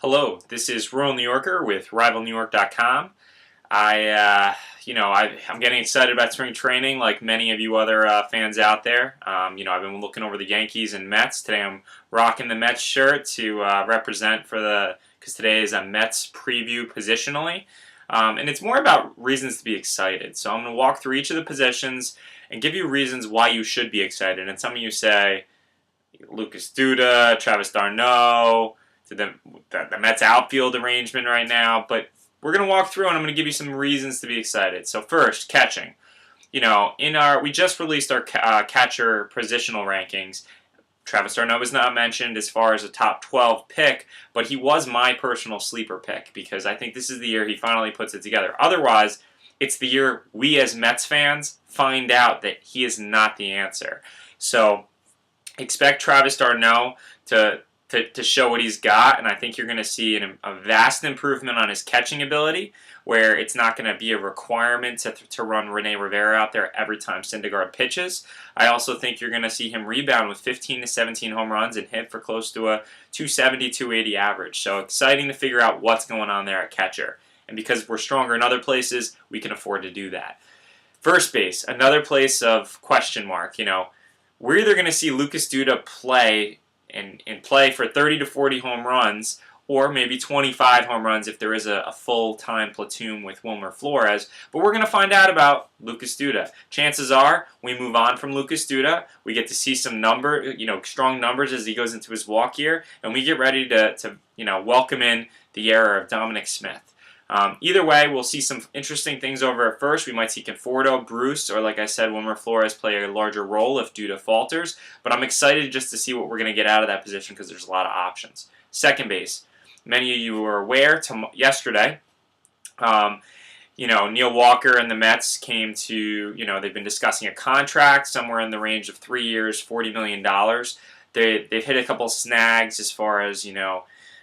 Hello, this is Rural New Yorker with RivalNewYork.com. I'm getting excited about spring training, like many of you other fans out there. I've been looking over the Yankees and Mets. Today, I'm rocking the Mets shirt to represent because today is a Mets preview positionally, and it's more about reasons to be excited. So I'm going to walk through each of the positions and give you reasons why you should be excited. And some of you say Lucas Duda, Travis d'Arnaud, to the Mets outfield arrangement right now, but we're going to walk through and I'm going to give you some reasons to be excited. So first, catching. We just released our catcher positional rankings. Travis d'Arnaud was not mentioned as far as a top 12 pick, but he was my personal sleeper pick because I think this is the year he finally puts it together. Otherwise, it's the year we as Mets fans find out that he is not the answer. So expect Travis d'Arnaud to show what he's got, and I think you're going to see a vast improvement on his catching ability, where it's not going to be a requirement to run Rene Rivera out there every time Syndergaard pitches. I also think you're going to see him rebound with 15 to 17 home runs and hit for close to a 270, 280 average. So exciting to figure out what's going on there at catcher. And because we're stronger in other places, we can afford to do that. First base, another place of question mark. We're either going to see Lucas Duda play for 30 to 40 home runs, or maybe 25 home runs if there is a full-time platoon with Wilmer Flores. But we're going to find out about Lucas Duda. Chances are we move on from Lucas Duda. We get to see some strong numbers as he goes into his walk year, and we get ready to welcome in the era of Dominic Smith. Either way, we'll see some interesting things over at first. We might see Conforto, Bruce, or like I said, Wilmer Flores play a larger role if Duda falters. But I'm excited just to see what we're going to get out of that position because there's a lot of options. Second base. Many of you were aware yesterday, Neil Walker and the Mets came to, they've been discussing a contract somewhere in the range of 3 years, $40 million. They've hit a couple snags as far as,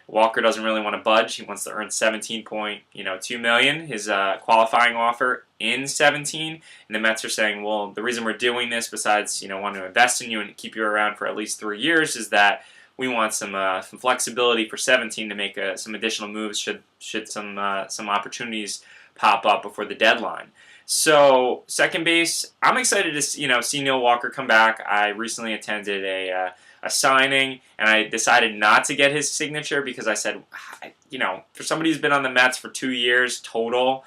Walker doesn't really want to budge. He wants to earn $17.2 million, his qualifying offer in 17. And the Mets are saying, well, the reason we're doing this, besides wanting to invest in you and keep you around for at least 3 years, is that we want some flexibility for 17 to make some additional moves should some opportunities pop up before the deadline. So second base, I'm excited to see Neil Walker come back. I recently attended a signing, and I decided not to get his signature because I said, for somebody who's been on the Mets for 2 years total,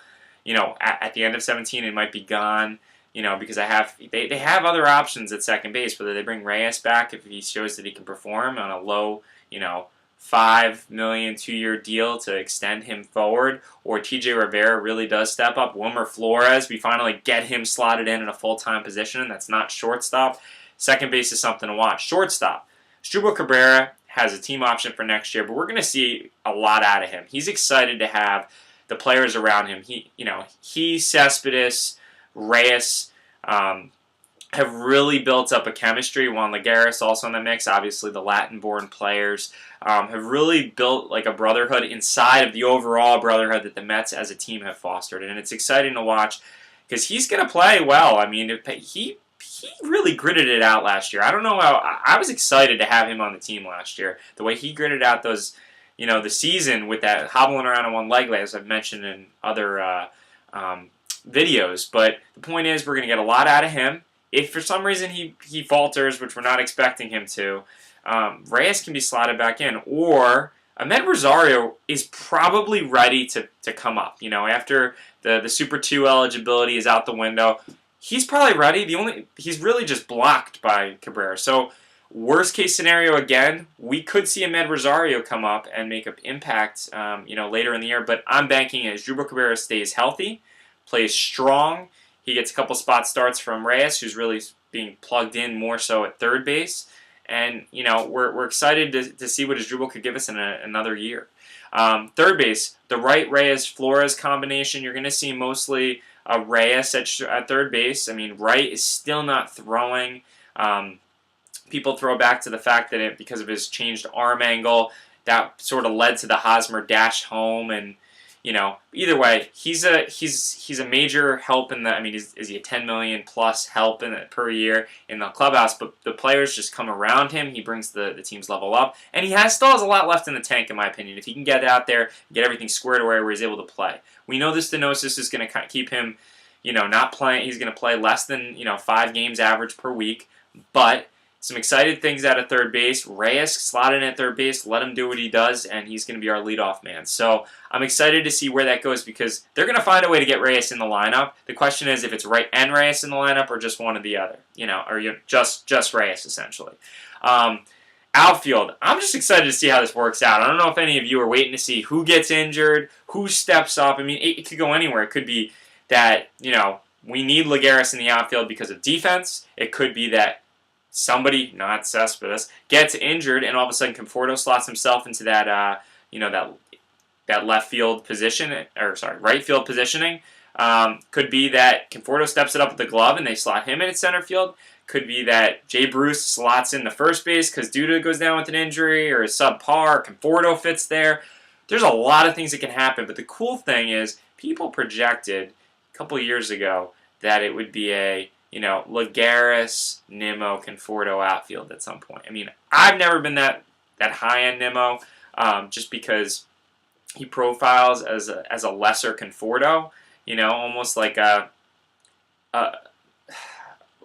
at the end of 17 it might be gone, because they have other options at second base, whether they bring Reyes back if he shows that he can perform on a low, $5 million 2-year deal to extend him forward, or TJ Rivera really does step up. Wilmer Flores, we finally get him slotted in a full-time position, and that's not shortstop. Second base is something to watch. Shortstop. Asdrubal Cabrera has a team option for next year, but we're going to see a lot out of him. He's excited to have the players around him. Cespedes, Reyes have really built up a chemistry. Juan Lagares also in the mix. Obviously, the Latin-born players have really built like a brotherhood inside of the overall brotherhood that the Mets as a team have fostered, and it's exciting to watch because he's going to play well. I mean, he really gritted it out last year. I don't know how. I was excited to have him on the team last year. The way he gritted out those, the season with that hobbling around on one leg, as I've mentioned in other videos. But the point is, we're going to get a lot out of him. If for some reason he falters, which we're not expecting him to, Reyes can be slotted back in, or Ahmed Rosario is probably ready to come up. After the Super 2 eligibility is out the window. He's probably ready. He's really just blocked by Cabrera. So, worst case scenario again, we could see Ahmed Rosario come up and make an impact, later in the year. But I'm banking as Asdrubal Cabrera stays healthy, plays strong. He gets a couple spot starts from Reyes, who's really being plugged in more so at third base. And we're excited to see what Asdrubal could give us in another year. Third base, the Wright Reyes Flores combination. You're going to see mostly Reyes at third base. I mean, Wright is still not throwing. People throw back to the fact that because of his changed arm angle, that sort of led to the Hosmer Dash home. And, Either way, he's a major help in the. I mean, is he a 10 million plus help per year in the clubhouse? But the players just come around him. He brings the team's level up, and he still has a lot left in the tank, in my opinion. If he can get out there, get everything squared away where he's able to play. We know this stenosis is going to keep him, not playing. He's going to play less than 5 games average per week, but some excited things out of third base. Reyes slotted in at third base. Let him do what he does, and he's going to be our leadoff man. So I'm excited to see where that goes because they're going to find a way to get Reyes in the lineup. The question is if it's Wright and Reyes in the lineup or just one or the other, or just Reyes essentially. Outfield, I'm just excited to see how this works out. I don't know if any of you are waiting to see who gets injured, who steps up. I mean, it could go anywhere. It could be that, we need Lagares in the outfield because of defense. It could be that somebody, not Cespedes, gets injured and all of a sudden Conforto slots himself into that, that left field position, right field positioning. Could be that Conforto steps it up with the glove and they slot him in at center field. Could be that Jay Bruce slots in the first base because Duda goes down with an injury or is subpar. Conforto fits there. There's a lot of things that can happen, but the cool thing is people projected a couple of years ago that it would be a Lagares, Nimmo, Conforto outfield at some point. I mean, I've never been that high on Nimmo, just because he profiles as a lesser Conforto. Almost like a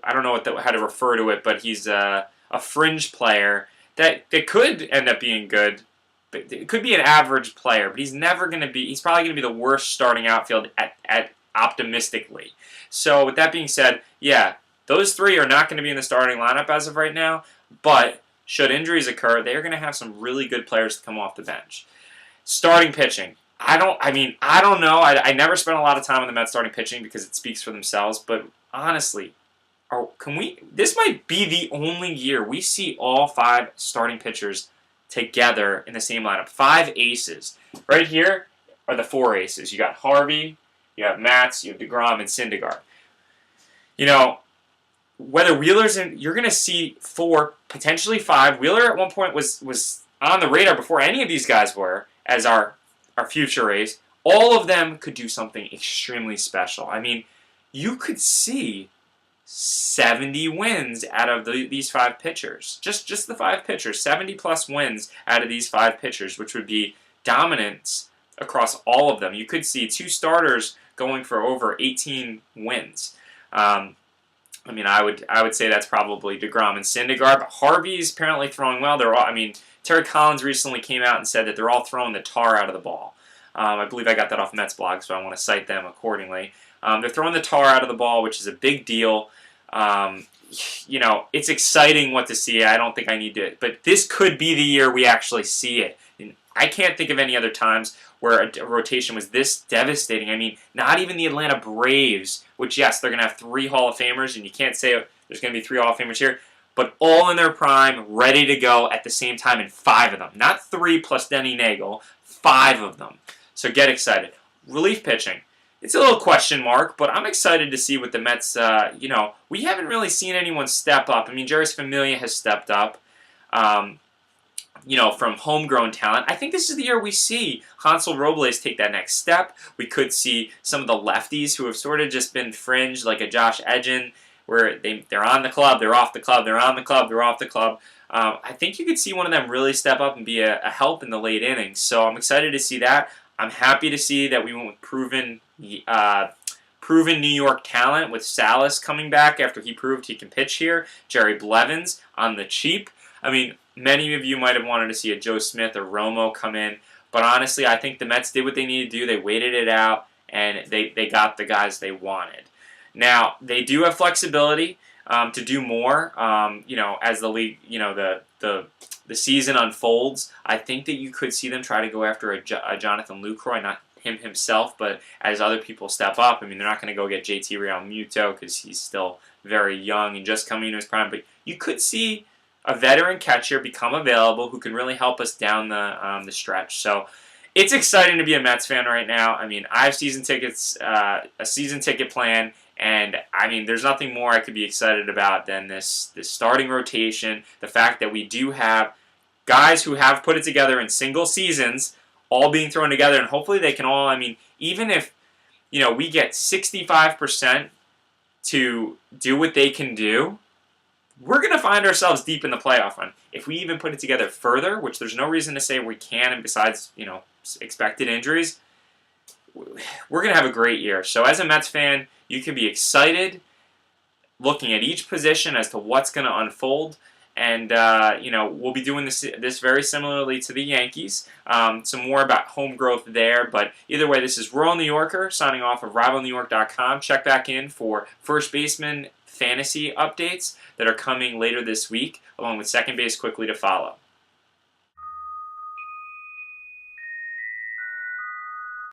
I don't know how to refer to it, but he's a fringe player that could end up being good. But it could be an average player, but he's never going to be. He's probably going to be the worst starting outfield at optimistically. So with that being said, yeah, those 3 are not going to be in the starting lineup as of right now. But should injuries occur, they are going to have some really good players to come off the bench. Starting pitching. I don't know. I never spent a lot of time on the Mets starting pitching because it speaks for themselves. But honestly, this might be the only year we see all 5 starting pitchers together in the same lineup. 5 aces. Right here are the 4 aces. You got Harvey, you have Matz, you have DeGrom, and Syndergaard. Whether Wheeler's in, you're going to see 4, potentially 5. Wheeler at one point was on the radar before any of these guys were as our future ace. All of them could do something extremely special. I mean, you could see 70 wins out of these 5 pitchers. Just the 5 pitchers. 70-plus wins out of these 5 pitchers, which would be dominance across all of them. You could see 2 starters going for over 18 wins. I would say that's probably DeGrom and Syndergaard, but Harvey's apparently throwing well. Terry Collins recently came out and said that they're all throwing the tar out of the ball. I believe I got that off Mets blog, so I want to cite them accordingly. They're throwing the tar out of the ball, which is a big deal. It's exciting what to see. I don't think I need to, but this could be the year we actually see it. And I can't think of any other times where a rotation was this devastating. I mean, not even the Atlanta Braves, which, yes, they're going to have 3 Hall of Famers, and you can't say there's going to be 3 Hall of Famers here, but all in their prime, ready to go at the same time, and 5 of them. Not 3 plus Denny Nagel, 5 of them. So get excited. Relief pitching. It's a little question mark, but I'm excited to see what the Mets, we haven't really seen anyone step up. I mean, Jeurys Familia has stepped up, from homegrown talent. I think this is the year we see Hansel Robles take that next step. We could see some of the lefties who have sort of just been fringe, like a Josh Edgin, where they're on the club, they're off the club, they're on the club, they're off the club. I think you could see one of them really step up and be a help in the late innings. So I'm excited to see that. I'm happy to see that we went with proven New York talent with Salas coming back after he proved he can pitch here. Jerry Blevins on the cheap. I mean, many of you might have wanted to see a Joe Smith or Romo come in, but honestly, I think the Mets did what they needed to do. They waited it out, and they got the guys they wanted. Now, they do have flexibility to do more, as the league, the season unfolds. I think that you could see them try to go after a Jonathan Lucroy, not him himself, but as other people step up. I mean, they're not going to go get JT Realmuto because he's still very young and just coming into his prime, but you could see a veteran catcher become available who can really help us down the stretch. So it's exciting to be a Mets fan right now. I mean, I have season tickets, a season ticket plan, and I mean, there's nothing more I could be excited about than this starting rotation. The fact that we do have guys who have put it together in single seasons all being thrown together, and hopefully they can all, I mean, even if, we get 65% to do what they can do, we're going to find ourselves deep in the playoff run. If we even put it together further, which there's no reason to say we can, and besides, expected injuries, we're going to have a great year. So as a Mets fan, you can be excited looking at each position as to what's going to unfold. And, we'll be doing this very similarly to the Yankees. Some more about home growth there. But either way, this is Royal New Yorker signing off of RivalNewYork.com. Check back in for first baseman fantasy updates that are coming later this week, along with second base quickly to follow.